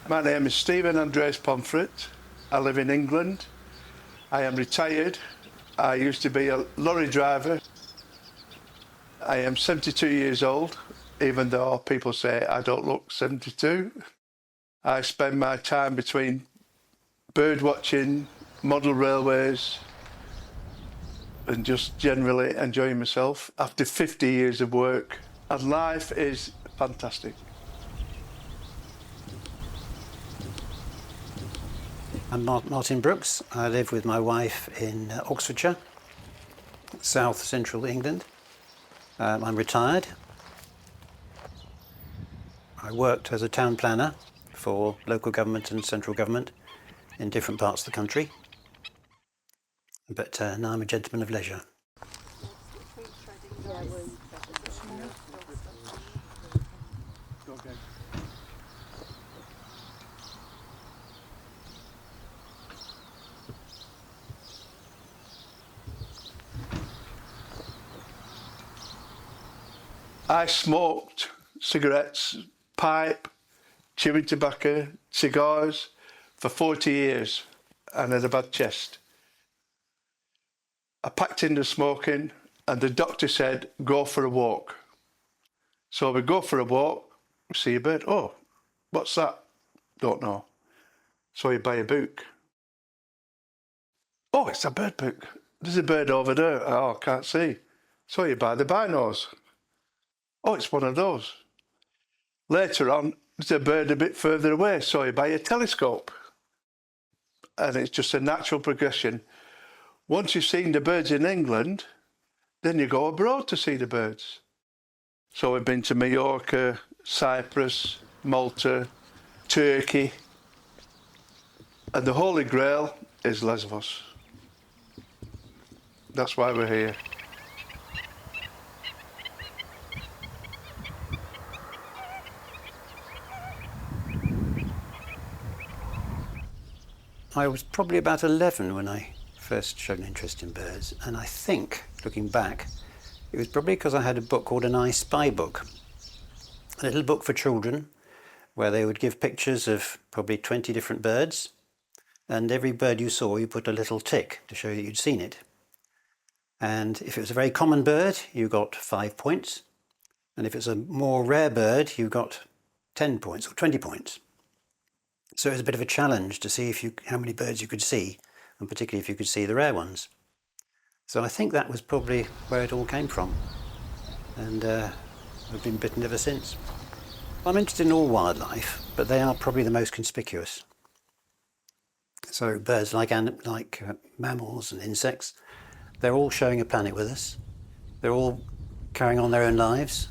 My name is Stephen Andres Pomfret. I live in England. I am retired. I used to be a lorry driver. I am 72 years old, even though people say I don't look 72. I spend my time between bird watching, model railways, and just generally enjoying myself after 50 years of work. And life is fantastic. I'm Martin Brooks. I live with my wife in Oxfordshire, south central England. I'm retired. I worked as a town planner for local government and central government in different parts of the country. But now I'm a gentleman of leisure. I smoked cigarettes, pipe, chewing tobacco, cigars for 40 years and had a bad chest. I packed into smoking and the doctor said, go for a walk. So we go for a walk, see a bird. Oh, what's that? Don't know. So you buy a book. Oh, it's a bird book. There's a bird over there. Oh, I can't see. So you buy the binos. Oh, it's one of those. Later on, there's a bird a bit further away, so you buy a telescope. And it's just a natural progression. Once you've seen the birds in England, then you go abroad to see the birds. So we've been to Mallorca, Cyprus, Malta, Turkey, and the Holy Grail is Lesvos. That's why we're here. I was probably about 11 when I first showed an interest in birds, and I think, looking back, it was probably because I had a book called an I Spy book, a little book for children where they would give pictures of probably 20 different birds, and every bird you saw you put a little tick to show that you'd seen it. And if it was a very common bird, you got 5 points, and if it's a more rare bird, you got 10 points or 20 points. So it was a bit of a challenge to see how many birds you could see, and particularly if you could see the rare ones. So I think that was probably where it all came from. And I've been bitten ever since. I'm interested in all wildlife, but they are probably the most conspicuous. So birds like mammals and insects, they're all sharing a planet with us. They're all carrying on their own lives,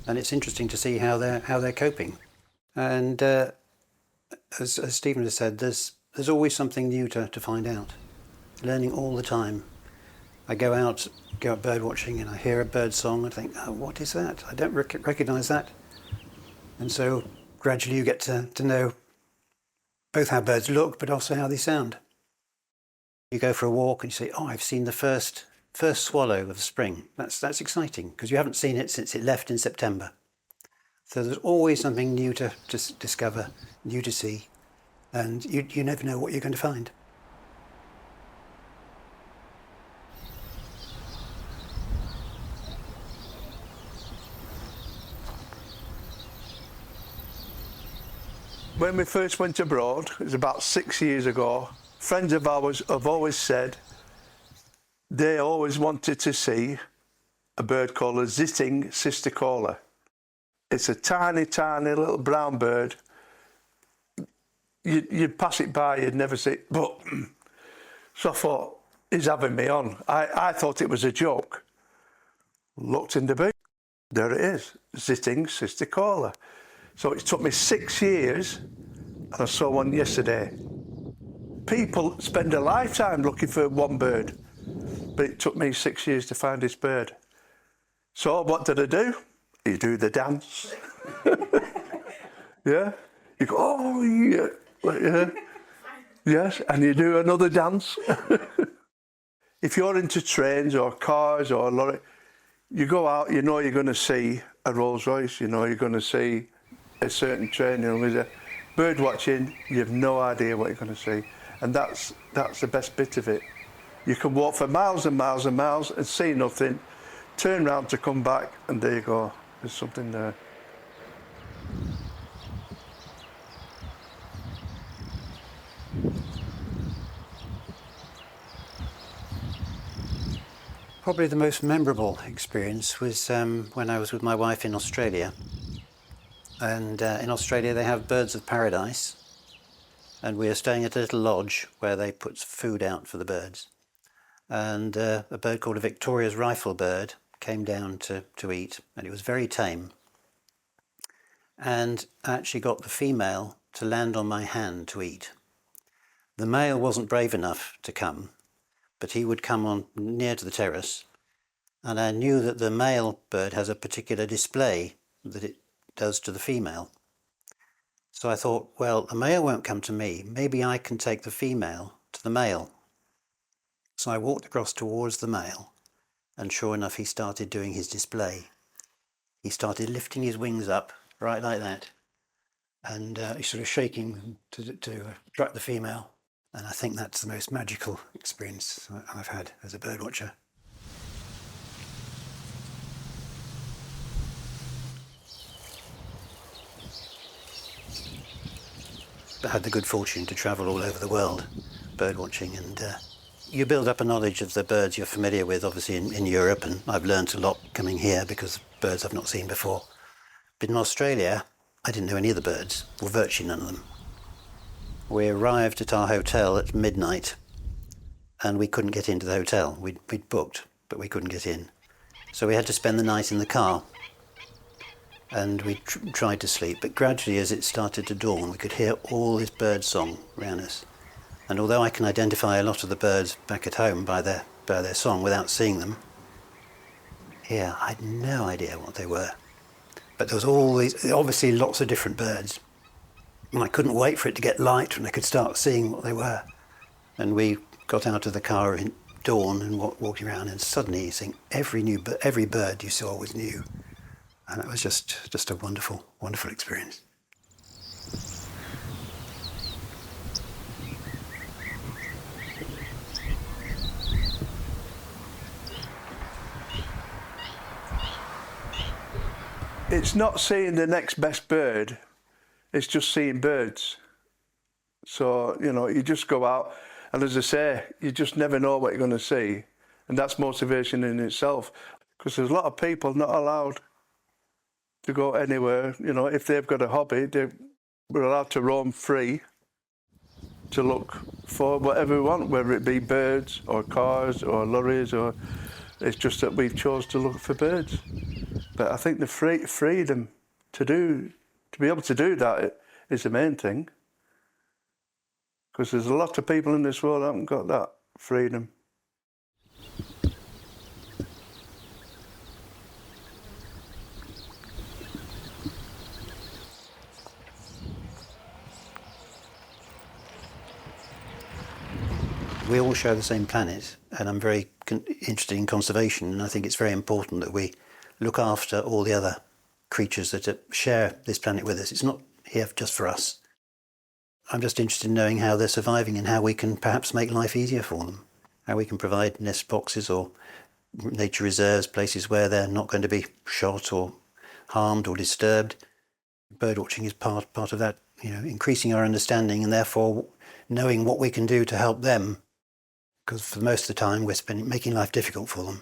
and it's interesting to see how they're coping. And as Stephen has said, there's always something new to find out. Learning all the time. I go out bird watching and I hear a bird song and think, oh, what is that? I don't recognise that. And so gradually you get to know both how birds look, but also how they sound. You go for a walk and you say, oh, I've seen the first swallow of the spring. That's exciting, because you haven't seen it since it left in September. So there's always something new to discover, new to see, and you never know what you're going to find. When we first went abroad, it was about 6 years ago, friends of ours have always said they always wanted to see a bird called a zitting cisticola. It's a tiny, tiny little brown bird. You'd pass it by, you'd never see it. But so I thought, he's having me on. I thought it was a joke. Looked in the book. There it is, zitting cisticola. So it took me 6 years, and I saw one yesterday. People spend a lifetime looking for one bird, but it took me 6 years to find this bird. So what did I do? You do the dance. Yeah? You go, oh, yeah. Yeah. Yes, and you do another dance. If you're into trains or cars or lorry, you go out, you know you're going to see a Rolls Royce, you know you're going to see a certain train, Bird watching, you have no idea what you're going to see, and that's the best bit of it. You can walk for miles and miles and miles and see nothing, turn round to come back, and there you go. There's something there. Probably the most memorable experience was when I was with my wife in Australia. And in Australia they have birds of paradise, and we were staying at a little lodge where they put food out for the birds. And a bird called a Victoria's rifle bird came down to eat, and it was very tame. And I actually got the female to land on my hand to eat. The male wasn't brave enough to come, but he would come on near to the terrace, and I knew that the male bird has a particular display that it does to the female. So I thought, well, the male won't come to me, maybe I can take the female to the male. So I walked across towards the male, and sure enough, he started doing his display. He started lifting his wings up, right like that, and he's sort of shaking them to attract the female. And I think that's the most magical experience I've had as a bird watcher. I had the good fortune to travel all over the world bird watching, and you build up a knowledge of the birds you're familiar with, obviously in Europe, and I've learnt a lot coming here because birds I've not seen before. But in Australia, I didn't know any of the birds, or virtually none of them. We arrived at our hotel at midnight, and we couldn't get into the hotel. We'd booked, but we couldn't get in. So we had to spend the night in the car, and we tried to sleep. But gradually, as it started to dawn, we could hear all this bird song around us. And although I can identify a lot of the birds back at home by their song without seeing them, here I had no idea what they were. But there was all these, obviously lots of different birds. And I couldn't wait for it to get light when I could start seeing what they were. And we got out of the car at dawn and walked around, and suddenly you think every bird you saw was new. And it was just a wonderful, wonderful experience. It's not seeing the next best bird, it's just seeing birds. So, you just go out, and as I say, you just never know what you're going to see. And that's motivation in itself, because there's a lot of people not allowed to go anywhere. If they've got a hobby, we're allowed to roam free to look for whatever we want, whether it be birds or cars or lorries, or it's just that we've chose to look for birds. But I think the freedom to be able to do that is the main thing, because there's a lot of people in this world that haven't got that freedom. We all share the same planet, and I'm very interested in conservation, and I think it's very important that we look after all the other creatures that share this planet with us. It's not here just for us. I'm just interested in knowing how they're surviving and how we can perhaps make life easier for them, how we can provide nest boxes or nature reserves, places where they're not going to be shot or harmed or disturbed. Birdwatching is part of that, increasing our understanding and therefore knowing what we can do to help them, because for most of the time we're making life difficult for them.